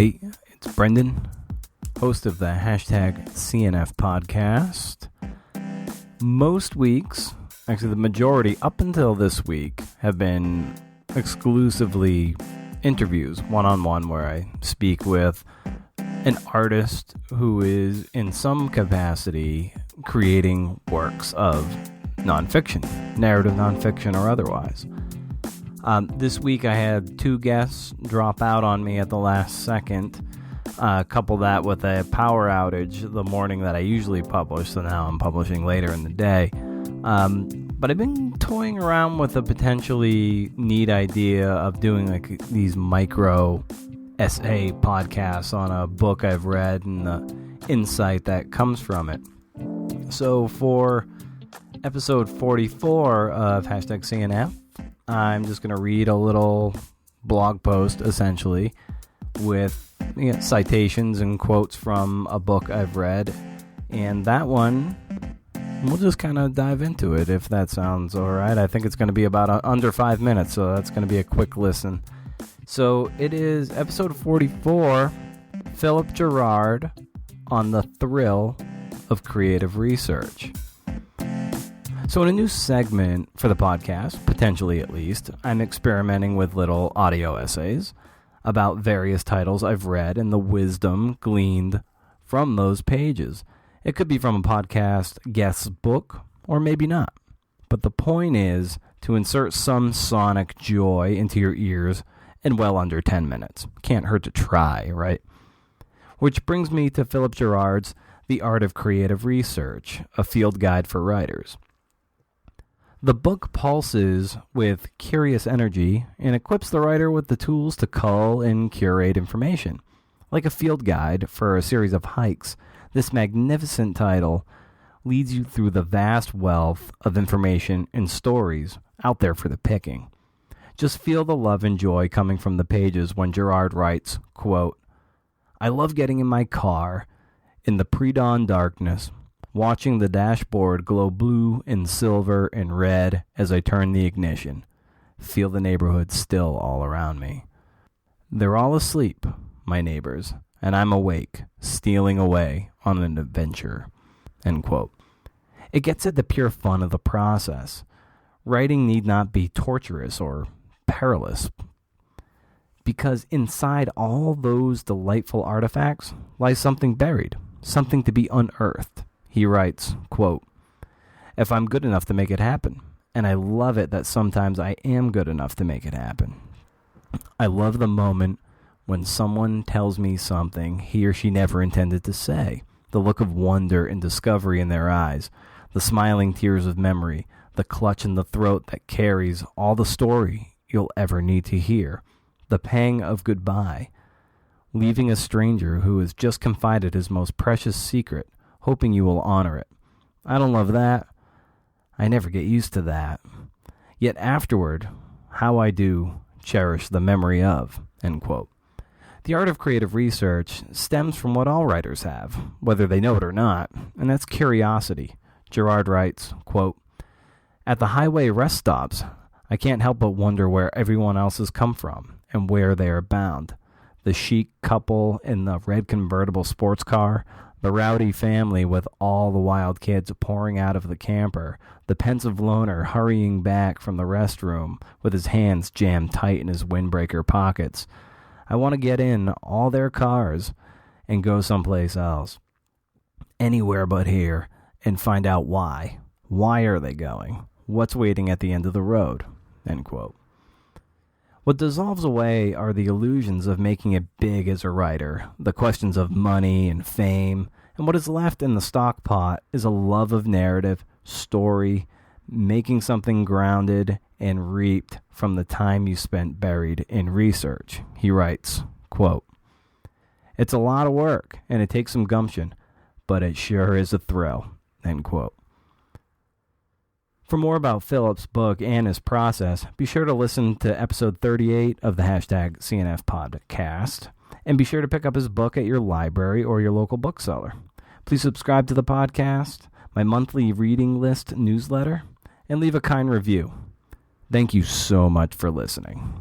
Hey, it's Brendan, host of the hashtag CNF podcast. Most weeks, actually the majority up until this week, have been exclusively interviews, one-on-one, where I speak with an artist who is in some capacity creating works of nonfiction, narrative nonfiction or otherwise. This week I had two guests drop out on me at the last second. Couple that with a power outage the morning that I usually publish, so now I'm publishing later in the day. But I've been toying around with a potentially neat idea of doing like these micro essay podcasts on a book I've read and the insight that comes from it. So for episode 44 of hashtag CNF, I'm just going to read a little blog post, essentially, with citations and quotes from a book I've read. And that one, we'll just kind of dive into it, if that sounds all right. I think it's going to be about under 5 minutes, so that's going to be a quick listen. So it is episode 44, Philip Gerard on the thrill of creative research. So in a new segment for the podcast, potentially at least, I'm experimenting with little audio essays about various titles I've read and the wisdom gleaned from those pages. It could be from a podcast guest's book, or maybe not. But the point is to insert some sonic joy into your ears in well under 10 minutes. Can't hurt to try, right? Which brings me to Philip Gerard's The Art of Creative Research, a field guide for writers. The book pulses with curious energy and equips the writer with the tools to cull and curate information. Like a field guide for a series of hikes, this magnificent title leads you through the vast wealth of information and stories out there for the picking. Just feel the love and joy coming from the pages when Gerard writes, quote, "I love getting in my car in the pre-dawn darkness, watching the dashboard glow blue and silver and red as I turn the ignition. Feel the neighborhood still all around me. They're all asleep, my neighbors, and I'm awake, stealing away on an adventure." End quote. It gets at the pure fun of the process. Writing need not be torturous or perilous, because inside all those delightful artifacts lies something buried, something to be unearthed. He writes, quote, "If I'm good enough to make it happen, and I love it that sometimes I am good enough to make it happen. I love the moment when someone tells me something he or she never intended to say, the look of wonder and discovery in their eyes, the smiling tears of memory, the clutch in the throat that carries all the story you'll ever need to hear, the pang of goodbye, leaving a stranger who has just confided his most precious secret, hoping you will honor it. I don't love that. I never get used to that. Yet afterward, how I do cherish the memory of." End quote. The art of creative research stems from what all writers have, whether they know it or not, and that's curiosity. Gerard writes, quote, "At the highway rest stops, I can't help but wonder where everyone else has come from and where they are bound. The chic couple in the red convertible sports car, the rowdy family with all the wild kids pouring out of the camper, the pensive loner hurrying back from the restroom with his hands jammed tight in his windbreaker pockets. I want to get in all their cars and go someplace else, anywhere but here, and find out why. Why are they going? What's waiting at the end of the road?" End quote. What dissolves away are the illusions of making it big as a writer, the questions of money and fame, and what is left in the stock pot is a love of narrative, story, making something grounded and reaped from the time you spent buried in research. He writes, quote, "It's a lot of work, and it takes some gumption, but it sure is a thrill." End quote. For more about Philip's book and his process, be sure to listen to episode 38 of the hashtag CNF podcast, and be sure to pick up his book at your library or your local bookseller. Please subscribe to the podcast, my monthly reading list newsletter, and leave a kind review. Thank you so much for listening.